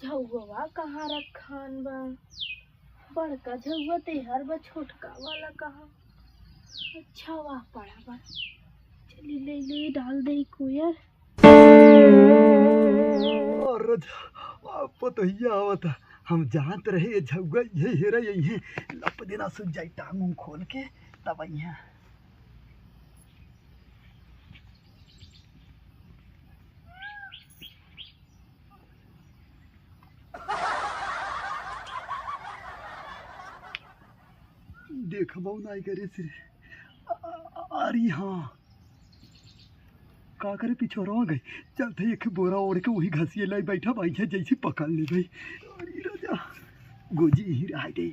झउवा कहाँ रखान बा? बड़का झउवा तेहर बा, छोटका वाला कहाँ? अच्छा वाह पड़ा बा। चली ले ले डाल दे कोयर। और पतहिया आवत हम जानत रहे ये झउगा ये हेरा यही लप देना सुझ जाई टांग खोल के तब यहाँ देख बहु नहीं करे सिर अरे हाँ का करे पीछे रह गई चलते एक बोरा ओढ़ के वही घसिए लाई बैठा भाई है जैसे पकड़ ले भाई अरे राजा गोजी ही रह गई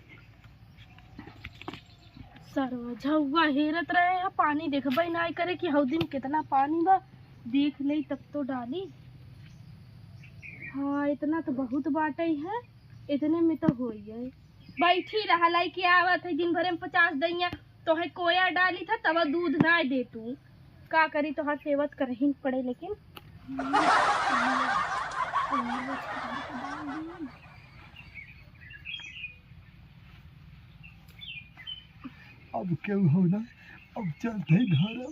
सरवा झउवा हेरत रहे है पानी देखबे नहीं करे कि हौ दिन कितना पानी बा देख ले तब तो डाली। हाँ इतना तो बहुत बाटे है, इतने में तो हो है। बैठी रहा लाई के आवत है दिन भरे में 50 दैया तो है कोया डाली था तब दूध ना दे तू का करी तो हर सेवत करही पड़े लेकिन अब क्यों होना अब चलते घर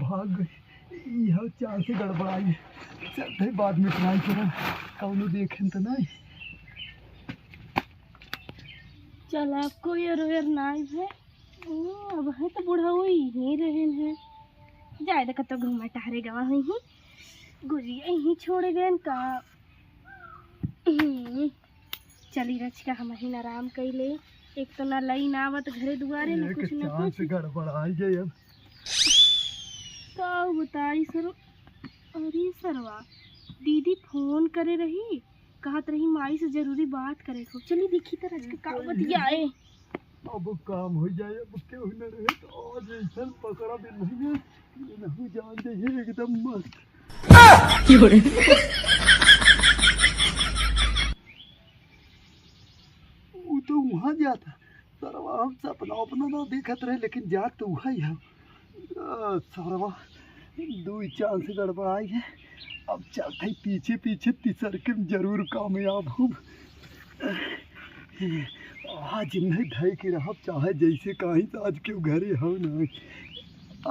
भाग गई यह चाल से गड़बड़ाई चलते बाद में ट्राई करा कौनो देखें तो नहीं चल आपको ये रोयर नाइव है अब है तो बूढ़ा हुई ही रहन है जाए देखा तो घूमा टहरे गवा हुई ही गुजिया ही छोड़ गए का चली रच का हम ही आराम कर ले एक तो ना लई ना आवत घरे दुआरे ना कुछ ना कुछ गड़बड़ाई गई अब का बताई सर। अरे सरवा दीदी फोन करे रही कहत रही माई से जरूरी बात करे को चली देखी तरह के का बतियाए अब काम हो जाए अब क्यों न रहे तो आज ऐसा पकड़ा भी नहीं है ये नहीं जान दे एकदम मस्त वो तो वहाँ जाता सरवा हम सपना अपना ना देखत रहे लेकिन जात तो वहाँ ही है सरवा दो चांस से गड़बड़ाई है अब चलते पीछे पीछे तीसर के जरूर कामयाब हूँ आज नहीं ढाई के रहा चाहे जैसे कहीं तो आज क्यों घरे हो ना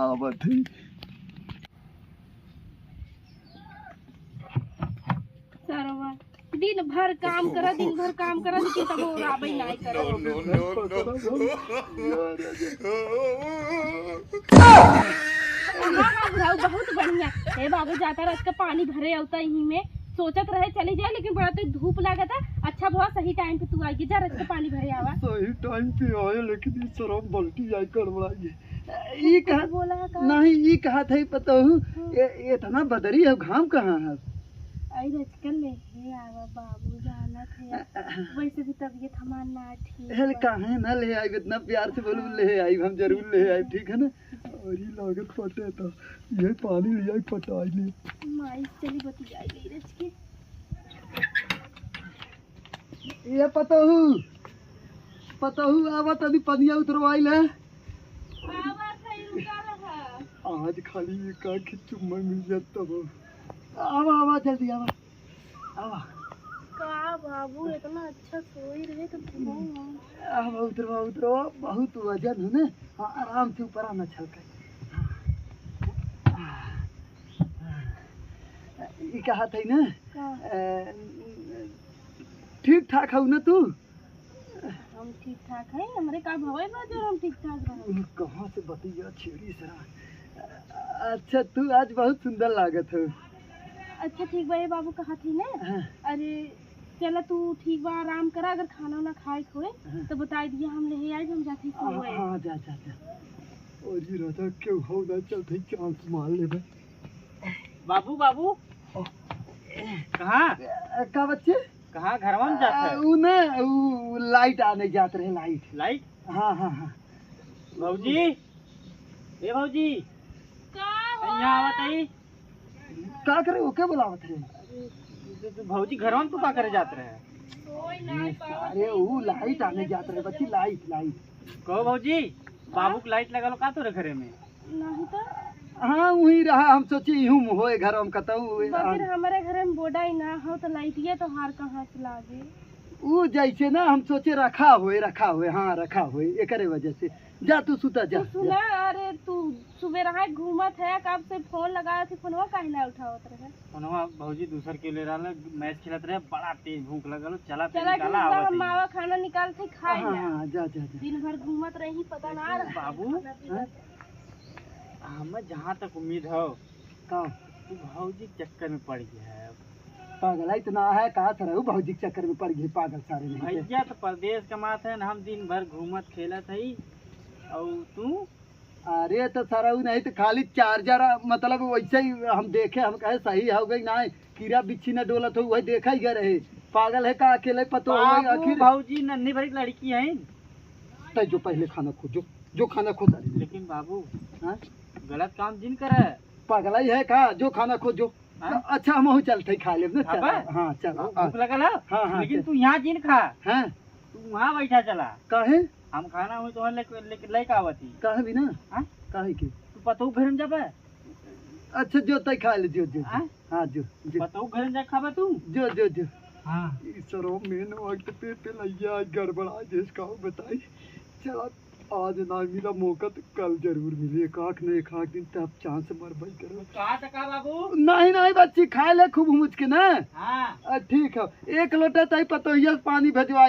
आवत है सरवा दिन भर काम करा लेकिन तब वो राबई नहीं हाँ बहुत बढ़िया हे बाबू जाता रहा पानी भरे आता यहीं में सोचत रहे चली जाए लेकिन बड़ा तो धूप लगा था अच्छा बहुत सही टाइम पे तू आई जा रहा पानी भरे आवा सही टाइम पे आए लेकिन इस तरह बल्टी आई गड़बड़ाई ये कहा बोला नहीं ये कहा था पता हूँ ये इतना बदरी है घाम कहाँ है आई रचकन ले हे आवा बाबू जाना थे वैसे भी तबीयत हमार ना ठीक है कहाँ ना ले आई इतना प्यार से बोलो ले आई हम जरूर ले आई ठीक है ना और ये लागत पटे था ये पानी ले आई पटाई ले माई चली बतियाई गई रचके ये पता हूँ आवा तभी पनिया उतरवाई ले आवा सही रुका रहा आज खाली एक आँख चुम्मा मिल जाता वो आवा जल्दी आवा का बाबू इतना अच्छा सोई रहे तो उतरवा बहुत वजन है ना हाँ आराम से ऊपर आना चल कर ये कहा था ना ठीक ठाक हो ना तू हम ठीक ठाक है हमारे का भवे बा जो हम ठीक ठाक रहे कहाँ से बतिया छेड़ी सरा अच्छा तू आज बहुत सुंदर लागत हो अच्छा ठीक बा ये बाबू कहा थी ना अरे चला तू ठीक बा आराम करा अगर खाना वाना खाए खोए तो बता दिया हम ले आई हम जाते सोए हां जा और ये राजा क्यों हो ना चलते चांस मार ले बाबू कहाँ का बच्चे कहाँ घरवा में जाता है वो ना वो लाइट आने जाते रहे लाइट हाँ भौजी ए भौजी का यहाँ आवत है का करे वो क्या बुलावत रहे भौजी घरवा में तू का करे जात रहे सोई ना अरे वो लाइट आने जात रहे बच्ची, लाइट लाइट। कहो भौजी, बाबू के लाइट लगा लो का तोरे घरे में? नहीं तो हाँ वही रहा, हम सोचे यूं होए घर हम कतऊ बाकी हमारे घर में बोडा ही ना हो तो लाइटिया तो हार कहाँ से लागे। वो जैसे ना हम सोचे रखा हुए हाँ रखा हुए एकरे वजह से। जा तू सुता जा, तू सुना, अरे तू सुबह रहा घूमत है, कब से फोन लगाया थी, फोनवा काहे ना उठावत रहे? फोनवा भौजी दूसर के ले रहा, मैच खेलत रहे, बड़ा तेज भूख लगल, चला पे चला निकाला हम आवत मावा खाना निकाल के खाए हाँ ना। हाँ जा जा जा। दिन भर घूमत रही, पता ना रहा बाबू, हाँ? हमें जहाँ तक उम्मीद हो का तू भौजी के चक्कर में पड़ गया है। पागल इतना है, कहा था भौजी के चक्कर में पड़ गई पागल सारे नहीं थे। भैया तो परदेश कमात है ना, हम दिन भर घूमत खेलत है और तू अरे तो सारा वो नहीं तो खाली चार्जर, मतलब वैसे ही हम देखे, हम कहे सही हो गई ना, कीड़ा बिच्छी न डोलत हो वही देखा ही रहे। पागल है का अकेले पतो हो गई बाबू, आखिर। भौजी नन्ही भरी लड़की है। तय जो पहले खाना खो, जो खाना खो। लेकिन बाबू हाँ? गलत काम जिन करे। पागल ही है का, जो खाना खो जो। हाँ? अच्छा हम चलते खा ले ना, चल। अबे? हाँ चल। भूख लगल है? हाँ, हाँ, लेकिन चल। तू यहाँ जिन खा, हैं तू वहाँ बैठा चला। काहे हम खाना हुई तो लेके आवती। काहे भी ना, हाँ? काहे की। तू पतऊ घर में जाबे? अच्छा जो तय खा ले, जो हाँ? हाँ जो पतऊ घर में जा खाबे तू? जो हाँ। सरो मेन वक्त पे लैया आज गड़बड़ा जिसका बताई। चला आज ना मिला मौका तो कल जरूर मिले, एक आँख न एक आँख दिन तब चांस मर भाई करो। कहाँ तक बाबू? नहीं बच्ची खा ले खूब मुझ के ना। हाँ। ठीक है, एक लोटा तय पतोहिया पानी भेजवा।